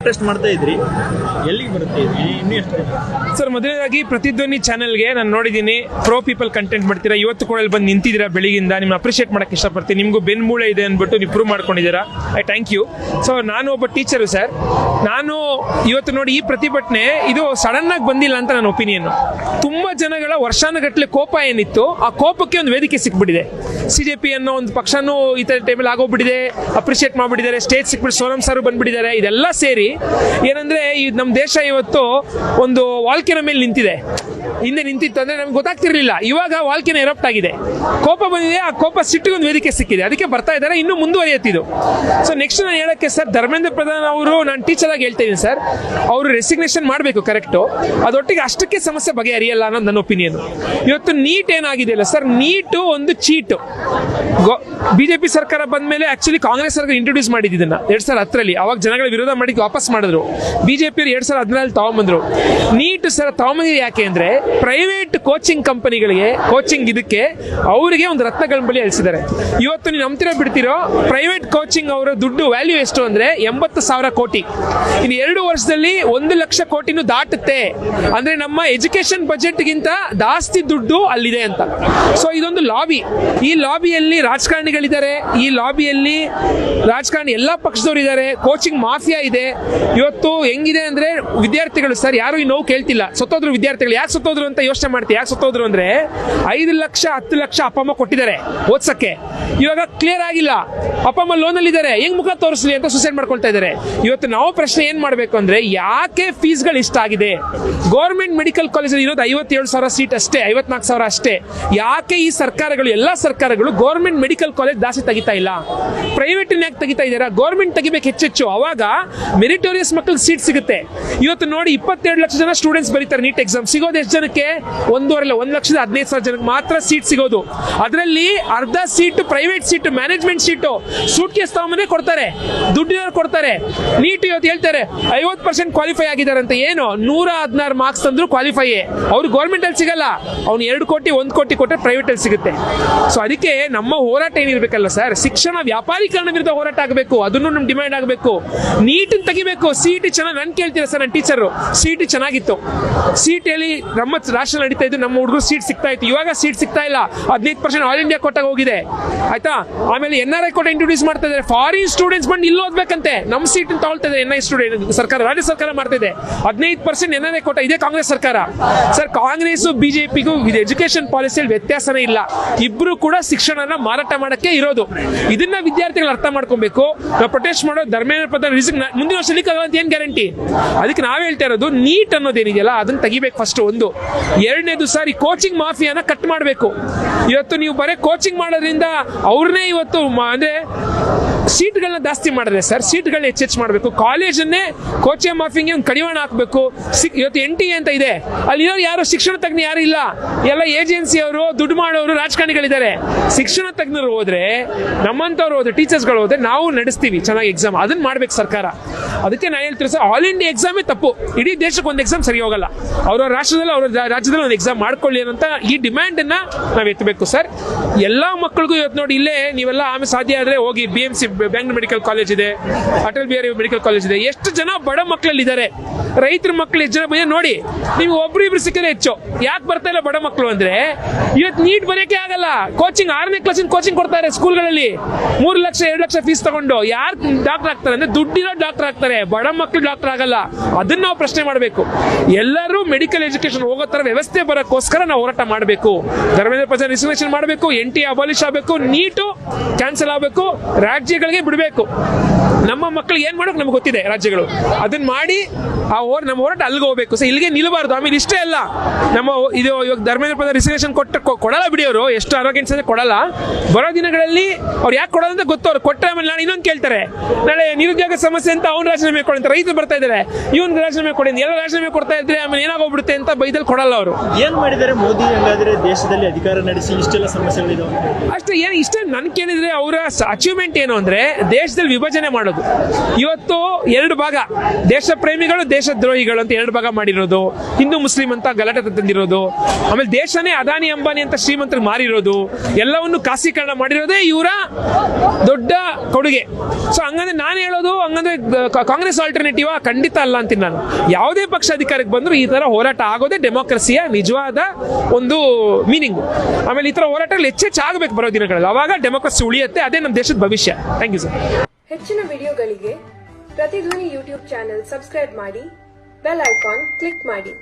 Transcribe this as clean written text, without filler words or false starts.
Test ಮಾಡ್ತಾ ಇದ್ರಿ, ಎಲ್ಲಿಗೆ ಬರುತ್ತೆ ಇನ್ನೂ ಎಷ್ಟು? ಸರ್, ಮೊದಲನೇದಾಗಿ ಪ್ರತಿಧ್ವನಿ ಚಾನೆಲ್ಗೆ ನಾನು ನೋಡಿದ್ದೀನಿ, ಪ್ರೋ ಪೀಪಲ್ ಕಂಟೆಂಟ್ ಮಾಡ್ತೀರಾ. ಇವತ್ತು ಕೂಡ ಇಲ್ಲಿ ಬಂದು ನಿಂತಿದ್ದೀರಾ ಬೆಳಿಗಿಂದ, ನಿಮ್ಗೆ ಅಪ್ರಿಷಿಯೇಟ್ ಮಾಡಕ್ಕೆ ಇಷ್ಟಪಡ್ತೀನಿ. ನಿಮಗೂ ಬೆನ್ಮೂಳೆ ಇದೆ ಅಂದ್ಬಿಟ್ಟು ನೀವು ಪ್ರೂವ್ ಮಾಡ್ಕೊಂಡಿದ್ದೀರಾ. Thank you. ಸೊ ನಾನು ಒಬ್ಬ ಟೀಚರು ಸರ್. ನಾನು ಇವತ್ತು ನೋಡಿ ಈ ಪ್ರತಿಭಟನೆ ಇದು ಸಡನ್ ಆಗಿ ಬಂದಿಲ್ಲ ಅಂತ ನನ್ನ ಒಪಿನಿಯನ್. ತುಂಬಾ ಜನಗಳ ವರ್ಷಾನುಗಟ್ಟಲೆ ಕೋಪ ಏನಿತ್ತು, ಆ ಕೋಪಕ್ಕೆ ಒಂದು ವೇದಿಕೆ ಸಿಕ್ಬಿಟ್ಟಿದೆ. CJP ಅನ್ನೋ ಒಂದು ಪಕ್ಷನೂ ಈ ತರ ಟೈಮಲ್ಲಿ ಆಗೋಗ್ಬಿಟ್ಟಿದೆ, ಅಪ್ರಿಷಿಯೇಟ್ ಮಾಡ್ಬಿಟ್ಟಿದ್ದಾರೆ, ಸ್ಟೇಜ್ ಸಿಕ್ಬಿಟ್ಟು ಸೋನಂ ಸಾರು ಬಂದ್ಬಿಟ್ಟಿದ್ದಾರೆ. ಇದೆಲ್ಲ ಸೇರಿ ಏನಂದ್ರೆ ಈ ನಮ್ಮ ದೇಶ ಇವತ್ತು ಒಂದು ವಾಲ್ಕೆನ ಮೇಲೆ ನಿಂತಿದೆ. ಹಿಂದೆ ನಿಂತಿತ್ತು ಅಂದ್ರೆ ನಮ್ಗೆ ಗೊತ್ತಾಗ್ತಿರ್ಲಿಲ್ಲ, ಇವಾಗ ವಾಲ್ಕೆನ ಎರಪ್ಟ್ ಆಗಿದೆ, ಕೋಪ ಬಂದಿದೆ. ಆ ಕೋಪ ಸಿಟ್ಟಿಗೊಂದು ವೇದಿಕೆ ಸಿಕ್ಕಿದೆ, ಅದಕ್ಕೆ ಬರ್ತಾ ಇದ್ದಾರೆ, ಇನ್ನೂ ಮುಂದುವರಿಯುತ್ತಿದ್ದು. ಸೊ ನೆಕ್ಸ್ಟ್ ನಾನು ಹೇಳಕ್ಕೆ ಸರ್, ಧರ್ಮೇಂದ್ರ ಪ್ರಧಾನ್ ಅವರು, ನಾನು ಟೀಚರ್ ಆಗಿ ಹೇಳ್ತಾ ಇದ್ದೀನಿ ಸರ್, ಅವರು ರೆಸಿಗ್ನೇಷನ್ ಮಾಡಬೇಕು, ಕರೆಕ್ಟು. ಅದೊಟ್ಟಿಗೆ ಅಷ್ಟಕ್ಕೆ ಸಮಸ್ಯೆ ಬಗೆಹರಿಯಲ್ಲ ಅನ್ನೋದು ನನ್ನ ಒಪಿನಿಯನ್. ಇವತ್ತು ನೀಟ್ ಏನಾಗಿದೆಯಲ್ಲ ಸರ್, ನೀಟು ಒಂದು ಚೀಟು. ಬಿಜೆಪಿ ಸರ್ಕಾರ ಬಂದ ಮೇಲೆ ಆಕ್ಚುಲಿ ಕಾಂಗ್ರೆಸ್ ಸರ್ಕಾರ ಇಂಟ್ರೊಡ್ಯೂಸ್ ಮಾಡಿದ್ದನ್ನ 2010ರಲ್ಲಿ, ಅವಾಗ ಜನಗಳ ವಿರೋಧ ಮಾಡಿ ವಾಪಸ್ ಮಾಡಿದ್ರು. ಬಿಜೆಪಿ 2014 ತಗೊಂಬಂದ್ರು. ನೀಟ್ ಸರ್ ತಗೊಂಬಂದಿದೆ ಯಾಕೆ ಅಂದ್ರೆ, ಪ್ರೈವೇಟ್ ಕೋಚಿಂಗ್ ಕಂಪನಿಗಳಿಗೆ, ಕೋಚಿಂಗ್ ಇದಕ್ಕೆ ಅವರಿಗೆ ಒಂದು ರತ್ನಗಳ ಬಳಿ ಅಳಿಸಿದ್ದಾರೆ. ಇವತ್ತು ನೀವು ನಂಬ್ತಿರೋ ಬಿಡ್ತಿರೋ, ಪ್ರೈವೇಟ್ ಕೋಚಿಂಗ್ ಅವರ ದುಡ್ಡು ವ್ಯಾಲ್ಯೂ ಎಷ್ಟು ಅಂದ್ರೆ 80,000 ಕೋಟಿ. ಇನ್ನು 2 ವರ್ಷದಲ್ಲಿ 1 ಲಕ್ಷ ಕೋಟಿನೂ ದಾಟುತ್ತೆ. ಅಂದ್ರೆ ನಮ್ಮ ಎಜುಕೇಶನ್ ಬಜೆಟ್ಗಿಂತ ಜಾಸ್ತಿ ದುಡ್ಡು ಅಲ್ಲಿದೆ ಅಂತ. ಸೊ ಇದೊಂದು ಲಾಬಿ. ಈ ಲಾಬಿಯಲ್ಲಿ ರಾಜಕಾರಣಿಗಳಿದ್ದಾರೆ, ಈ ಲಾಬಿಯಲ್ಲಿ ರಾಜಕಾರಣಿ ಎಲ್ಲಾ ಪಕ್ಷದವರು ಇದ್ದಾರೆ, ಕೋಚಿಂಗ್ ಮಾಫಿಯಾ ಇದೆ. ಇವತ್ತು ಹೆಂಗಿದೆ ಅಂದ್ರೆ, ವಿದ್ಯಾರ್ಥಿಗಳು ಸರ್ ಯಾರು ಈ ನೋವು ಕೇಳ್ತಿಲ್ಲ. ಸತ್ತೋದ್ರು ವಿದ್ಯಾರ್ಥಿಗಳು. ಯಾಕೆ ಸತ್ತೋದ್ರು ಅಂತ ಯೋಚನೆ ಮಾಡ್ತೀವಿ. ಯಾಕೆ ಸತ್ತೋದ್ರು ಅಂದ್ರೆ 5 ಲಕ್ಷ 10 ಲಕ್ಷ ಅಪ್ಪ ಅಮ್ಮ ಕೊಟ್ಟಿದ್ದಾರೆ ಓದ್ಸಕ್ಕೆ, ಇವಾಗ ಕ್ಲಿಯರ್ ಆಗಿಲ್ಲ. ಅಪ್ಪ ಅಮ್ಮ ಲೋನ್ ಅಲ್ಲಿ ಇದ್ದಾರೆ, ಹೆಂಗ್ ಮುಖ ತೋರಿಸ್ಲಿ ಅಂತ ಸೂಸೈಡ್ ಮಾಡ್ಕೊಳ್ತಾ ಇದ್ದಾರೆ. ಇವತ್ತು ನಾವು ಪ್ರಶ್ನೆ ಏನ್ ಮಾಡ್ಬೇಕು ಅಂದ್ರೆ, ಯಾಕೆ ಫೀಸ್ಗಳು ಇಷ್ಟ ಆಗಿದೆ? ಗೌರ್ಮೆಂಟ್ ಮೆಡಿಕಲ್ ಕಾಲೇಜ್ ಇರೋದು 57,000 ಸೀಟ್ ಅಷ್ಟೇ, 54,000 ಅಷ್ಟೇ. ಯಾಕೆ ಈ ಸರ್ಕಾರಗಳು, ಎಲ್ಲಾ ಸರ್ಕಾರಗಳು ಗೌರ್ಮೆಂಟ್ ಮೆಡಿಕಲ್ ಕಾಲೇಜ್ ಜಾಸ್ತಿ ತೆಗಿತಾ ಇಲ್ಲ? ಪ್ರೈವೇಟ್ ಯಾಕೆ ತೆಗಿತಾ ಇದ್ದೀರಾ? ಗೌರ್ಮೆಂಟ್ ತೆಗಿಬೇಕು ಹೆಚ್ಚೆಚ್ಚು, ಅವಾಗ ಮೆರಿಟೋರಿಯಸ್ ಮಕ್ಕಳಿಗೆ ಸೀಟ್ ಸಿಗುತ್ತೆ. ಇವತ್ತು ನೋಡಿ 22 ಲಕ್ಷ ಜನ ಸ್ಟೂಡೆಂಟ್ಸ್ ಬರೀತಾರೆ ನೀಟ್ ಎಕ್ಸಾಮ್. ಸಿಗೋದು ಎಷ್ಟು ಜನಕ್ಕೆ? 1,15,000 ಜನಕ್ಕೆ ಮಾತ್ರ ಸೀಟ್ ಸಿಗೋದು. ಅದರಲ್ಲಿ ಅರ್ಧ seat private seat, management seat. Suitcase ತಗೊಂಬಂದೇ ಕೊಡ್ತಾರೆ, ದುಡ್ಡಿನವ್ರು ಕೊಡ್ತಾರೆ. ನೀಟ್ ಇವತ್ತು ಹೇಳ್ತಾರೆ 50% ಕ್ವಾಲಿಫೈ ಆಗಿದ್ದಾರೆ ಅಂತ. ಏನು 116 ಮಾರ್ಕ್ಸ್ ತಂದ್ರು ಕ್ವಾಲಿಫೈ. ಅವ್ರು ಗೌರ್ಮೆಂಟ್ ಅಲ್ಲಿ ಸಿಗಲ್ಲ, ಅವ್ನು 2 ಕೋಟಿ 1 ಕೋಟಿ ಕೊಟ್ಟರೆ ಪ್ರೈವೇಟ್ ಅಲ್ಲಿ ಸಿಗುತ್ತೆ. ಸೊ ಅದಕ್ಕೆ ನಮ್ಮ ಹೋರಾಟ ಏನಿರ್ಬೇಕಲ್ಲ ಸರ್, ಶಿಕ್ಷಣ ವ್ಯಾಪಾರೀಕರಣ ವಿರುದ್ಧ ಹೋರಾಟ ಆಗಬೇಕು. ಅದನ್ನು ನಮ್ ಡಿಮ್ಯಾಂಡ್ ಆಗಬೇಕು. ನೀಟ್ ತೆಗಿಬೇಕು. CET ಚೆನ್ನಾಗಿ ನನ್ ಕೇಳ್ತೀರಾ ಸರ್, ನನ್ನ ಟೀಚರು CET ಚೆನ್ನಾಗಿತ್ತು. CET ಅಲ್ಲಿ ನಮ್ಮ ರಾಷ್ಟ್ರ ನಡೀತಾ ಇದ್ದು, ನಮ್ಮ ಹುಡುಗರು ಸೀಟ್ ಸಿಗ್ತಾ ಇತ್ತು. ಇವಾಗ ಸೀಟ್ ಸಿಗ್ತಾ ಇಲ್ಲ. 15% ಆಲ್ ಇಂಡಿಯಾ ಕೋಟಾಗ ಹೋಗಿದೆ, ಆಯ್ತಾ? ಆಮೇಲೆ NRI ಕೋಟಾ ಇಂಟ್ರೊಡ್ಯೂಸ್ ಮಾಡ್ತಾ ಇದ್ದಾರೆ. ಫಾರಿನ್ ಸ್ಟೂಡೆಂಟ್ಸ್ ಬಂದು ಇಲ್ಲಿ ಓದ್ಬೇಕಂತೆ. ನಮ್ಮ ಸೀಟ್ ತಗೊಳ್ತಾ ಇದೆ NI ಸ್ಟೂಡೆಂಟ್ ಸರ್ಕಾರ, ರಾಜ್ಯ ಸರ್ಕಾರ ಮಾಡ್ತಾ ಇದೆ. 15% NRI ಕೋಟಾ ಇದೆ ಕಾಂಗ್ರೆಸ್ ಸರ್ಕಾರ. ಸರ್, ಕಾಂಗ್ರೆಸ್ ಬಿಜೆಪಿಗೂ ಎಜುಕೇಶನ್ ಪಾಲಿಸಿಯಲ್ಲಿ ವ್ಯತ್ಯಾಸನೇ ಇಲ್ಲ. ಇಬ್ರು ಕೂಡ ಶಿಕ್ಷಣನ ಮಾರಾಟ ಮಾಡಕ್ಕೆ ಇರೋದು. ಇದನ್ನ ವಿದ್ಯಾರ್ಥಿಗಳು ಅರ್ಥ ಮಾಡ್ಕೊಬೇಕು. ನಾವು ಪ್ರೊಟೆಸ್ಟ್ ಮಾಡೋ ಧರ್ಮೇಂದ್ರ ಪ್ರಧಾನ್ ಮುಂದಿನ ವರ್ಷ ಲೀಕ್ ಆಗೋದು ಏನ್ ಗ್ಯಾರಂಟಿ? ಅದಕ್ಕೆ ನಾವ್ ಹೇಳ್ತಾ ಇರೋದು, ನೀಟ್ ಅನ್ನೋದೇನಿದೆಯಲ್ಲ ಅದನ್ನ ತೆಗಿಬೇಕು ಫಸ್ಟ್. ಒಂದು. ಎರಡನೇದು ಸರ್, ಈ ಕೋಚಿಂಗ್ ಮಾಫಿಯಾನ ಕಟ್ ಮಾಡಬೇಕು. ಇವತ್ತು ನೀವು ಬರೀ ಕೋಚಿಂಗ್ ಮಾಡೋದ್ರಿಂದ ಅವ್ರನ್ನೇ ಇವತ್ತು ಅಂದ್ರೆ ಸೀಟ್ಗಳನ್ನ ಜಾಸ್ತಿ ಮಾಡಿದ್ರೆ ಸರ್, ಸೀಟ್ಗಳನ್ನ ಹೆಚ್ಚೆಚ್ಚು ಮಾಡಬೇಕು. ಕಾಲೇಜನ್ನೇ ಕೋಚಿಂಗ್ ಮಾಫಿಗೆ ಒಂದು ಕಡಿವಾಣ ಹಾಕಬೇಕು. ಇವತ್ತು NTA ಅಂತ ಇದೆ, ಅಲ್ಲಿ ಯಾರು ಶಿಕ್ಷಣ ತಜ್ಞ ಯಾರು ಇಲ್ಲ, ಎಲ್ಲ ಏಜೆನ್ಸಿ ಅವರು, ದುಡ್ಡು ಮಾಡೋರು, ರಾಜಕಾರಣಿಗಳಿದ್ದಾರೆ. ಶಿಕ್ಷಣ ತಜ್ಞರು ಹೋದ್ರೆ, ನಮ್ಮಂತವ್ರು ಹೋದ್ರೆ, ಟೀಚರ್ಸ್ಗಳು ಹೋದ್ರೆ ನಾವು ನಡೆಸ್ತೀವಿ ಚೆನ್ನಾಗಿ ಎಕ್ಸಾಮ್. ಅದನ್ನ ಮಾಡ್ಬೇಕು ಸರ್ಕಾರ. ಅದಕ್ಕೆ ನಾನು ಹೇಳ್ತೀವಿ ಸರ್, ಆಲ್ ಇಂಡಿಯಾ ಎಕ್ಸಾಮೇ ತಪ್ಪು. ಇಡೀ ದೇಶಕ್ಕೆ ಒಂದು ಎಕ್ಸಾಮ್ ಸರಿ ಹೋಗಲ್ಲ. ಅವರ ರಾಷ್ಟ್ರದಲ್ಲಿ, ಅವರ ರಾಜ್ಯದಲ್ಲಿ ಒಂದು ಎಕ್ಸಾಮ್ ಮಾಡ್ಕೊಳ್ಳಿ ಅಂತ ಈ ಡಿಮ್ಯಾಂಡ್ ಅನ್ನ ನಾವು ಎತ್ತಬೇಕು ಸರ್. ಎಲ್ಲಾ ಮಕ್ಕಳಿಗೂ ಇವತ್ತು ನೋಡಿ, ಇಲ್ಲೇ ನೀವೆಲ್ಲ ಆಮೇಲೆ ಸಾಧ್ಯ ಆದ್ರೆ ಹೋಗಿ BMC ಬೆಂಗಳೂರು ಮೆಡಿಕಲ್ ಕಾಲೇಜ್ ಇದೆ, ಅಟಲ್ ಬಿಹಾರಿ ಮೆಡಿಕಲ್ ಕಾಲೇಜ್ ಇದೆ. ಎಷ್ಟು ಜನ ಬಡ ಮಕ್ಕಳಲ್ಲಿ ಇದ್ದಾರೆ, ರೈತರ ಮಕ್ಕಳು ಎಷ್ಟು ಜನ ಬಂದ್ರೆ ನೋಡಿ. ನೀವು ಒಬ್ರು ಸಿಕ್ಕರೆ ಹೆಚ್ಚು. ಯಾಕೆ ಬರ್ತಾ ಇಲ್ಲ ಬಡ ಮಕ್ಕಳು ಅಂದ್ರೆ, ಇವತ್ತು ನೀಟ್ ಬರೆಯಕ್ಕೆ ಆಗಲ್ಲ. ಕೋಚಿಂಗ್ 6ನೇ ಕ್ಲಾಸಿನ ಕೋಚಿಂಗ್ ಕೊಡ್ತಾರೆ ಸ್ಕೂಲ್ಗಳಲ್ಲಿ, 3 ಲಕ್ಷ 2 ಲಕ್ಷ ಫೀಸ್ ತಗೊಂಡು. ಯಾರು ಡಾಕ್ಟರ್ ಆಗ್ತಾರೆ ಅಂದ್ರೆ ದುಡ್ಡಿರೋ ಡಾಕ್ಟರ್ ಆಗ್ತಾರೆ, ಬಡ ಮಕ್ಕಳು ಡಾಕ್ಟರ್ ಆಗಲ್ಲ. ಅದನ್ನ ನಾವು ಪ್ರಶ್ನೆ ಮಾಡಬೇಕು. ಎಲ್ಲರೂ ಮೆಡಿಕಲ್ ಎಜುಕೇಶನ್ ಹೋಗೋ ತರ ವ್ಯವಸ್ಥೆ ಬರೋಕ್ಕೋಸ್ಕರ ನಾವು ಹೋರಾಟ ಮಾಡಬೇಕು. ಧರ್ಮೇಂದ್ರ ಪ್ರಧಾನ್ ರಿಸರ್ವೇಶನ್ ಮಾಡಬೇಕು, NTA ಅಬಾಲಿಷ್ ಆಗಬೇಕು, ನೀಟು ಕ್ಯಾನ್ಸಲ್ ಆಗಬೇಕು, ರಾಜ್ಯಗಳಿಗೆ ಬಿಡಬೇಕು. ನಮ್ಮ ಮಕ್ಕಳಿಗೆ ಏನ್ ಮಾಡೋಕೆ ನಮ್ಗೆ ಗೊತ್ತಿದೆ, ರಾಜ್ಯಗಳು ಅದನ್ನ ಮಾಡಿ ನಮ್ಮ ಹೋರಾಟ ಅಲ್ಲಿಗೆ ಹೋಗ್ಬೇಕು. ಸೊ ಇಲ್ಲಿಗೆ ನಿಲ್ಲಬಾರ್ದು. ಆಮೇಲೆ ಇಷ್ಟೇ ಅಲ್ಲ, ನಮ್ಮ ಇದು ಇವಾಗ ಧರ್ಮೇಂದ್ರ ಪ್ರಧಾನ್ ರಿಸರ್ವೇಶನ್ ಕೊಡಲ್ಲ ಬಿಡಿ. ಅವರು ಎಷ್ಟು ಆರೋಗ್ಯ ಕೊಡಲ್ಲ. ಬರೋ ದಿನಗಳಲ್ಲಿ ಅವ್ರು ಯಾಕೆ ಕೊಡೋದು ಅಂತ ಗೊತ್ತು. ಅವ್ರು ಕೊಟ್ಟರೆ ಆಮೇಲೆ ನಾಳೆ ಇನ್ನೊಂದು ಕೇಳ್ತಾರೆ, ನಾಳೆ ನಿರುದ್ಯೋಗ ಸಮಸ್ಯೆ ಅಂತ ಅವ್ನು ರಾಜೀನಾಮೆ ಕೊಡಿ ಅಂತ ರೈತರು ಬರ್ತಾ ಇದ್ದಾರೆ, ಇವನ್ ರಾಜೀನಾಮೆ ಕೊಡಿ, ಎಲ್ಲ ರಾಜೀನಾಮೆ ಕೊಡ್ತಾ ಇದ್ರೆ ಆಮೇಲೆ ಏನಾಗೋಗ್ಬಿಡುತ್ತೆ ಅಂತ ಬೈದಲ್ಲಿ ಕೊಡಲ್ಲ ಅವರು. ಏನ್ ಮಾಡಿದ್ದಾರೆ ಮೋದಿ? ಹಂಗಾದ್ರೆ ದೇಶದಲ್ಲಿ ಅಧಿಕಾರ ನಡೆಸಿ ಇಷ್ಟೆಲ್ಲ ಸಮಸ್ಯೆಗಳಿದಾವೆ ಅಷ್ಟೇ. ಏನು ಇಷ್ಟೇ ನನ್ ಕೇಳಿದ್ರೆ ಅವರ ಅಚೀವ್ಮೆಂಟ್ ಏನು ಅಂದ್ರೆ, ದೇಶದಲ್ಲಿ ವಿಭಜನೆ ಮಾಡೋದು. ಇವತ್ತು 2 ಭಾಗ, ದೇಶ ಪ್ರೇಮಿಗಳು, ದೇಶ ದೇಶದ್ರೋಹಿಗಳು ಅಂತ ಎರಡು ಭಾಗ ಮಾಡಿರೋದು, ಹಿಂದೂ ಮುಸ್ಲಿಂ ಅಂತ ಗಲಾಟೆ ತಂದಿರೋದು, ಆಮೇಲೆ ದೇಶನೇ ಅದಾನಿ ಅಂಬಾನಿ ಅಂತ ಶ್ರೀಮಂತರಿಗೆ ಮಾರಿರೋದು, ಎಲ್ಲವನ್ನು ಖಾಸೀಕರಣ ಮಾಡಿರೋದೇ ಇವರ ದೊಡ್ಡ ಕೊಡುಗೆ. ಸೊ ಹಂಗಂದ್ರೆ ನಾನು ಹೇಳೋದು ಹಂಗಂದ್ರೆ ಕಾಂಗ್ರೆಸ್ ಆಲ್ಟರ್ನೇಟಿವ್ ಖಂಡಿತ ಅಲ್ಲ ಅಂತೀನಿ ನಾನು. ಯಾವುದೇ ಪಕ್ಷ ಅಧಿಕಾರಕ್ಕೆ ಬಂದರೂ ಈ ತರ ಹೋರಾಟ ಆಗೋದೇ ಡೆಮೋಕ್ರಸಿಯ ನಿಜವಾದ ಒಂದು ಮೀನಿಂಗ್. ಆಮೇಲೆ ಈ ತರ ಹೋರಾಟಗಳು ಹೆಚ್ಚೆಚ್ಚು ಆಗಬೇಕು ಬರೋ ದಿನಗಳಲ್ಲಿ, ಅವಾಗ ಡೆಮೋಕ್ರಸಿ ಉಳಿಯುತ್ತೆ. ಅದೇ ನಮ್ಮ ದೇಶದ ಭವಿಷ್ಯ. Thank you sir. ಹೆಚ್ಚಿನ ವಿಡಿಯೋಗಳಿಗೆ ಪ್ರತಿಧ್ವನಿ ಯೂಟ್ಯೂಬ್ ಚಾನೆಲ್ ಸಬ್ಸ್ಕ್ರೈಬ್ ಮಾಡಿ, ಬೆಲ್ ಐಕಾನ್ ಕ್ಲಿಕ್ ಮಾಡಿ.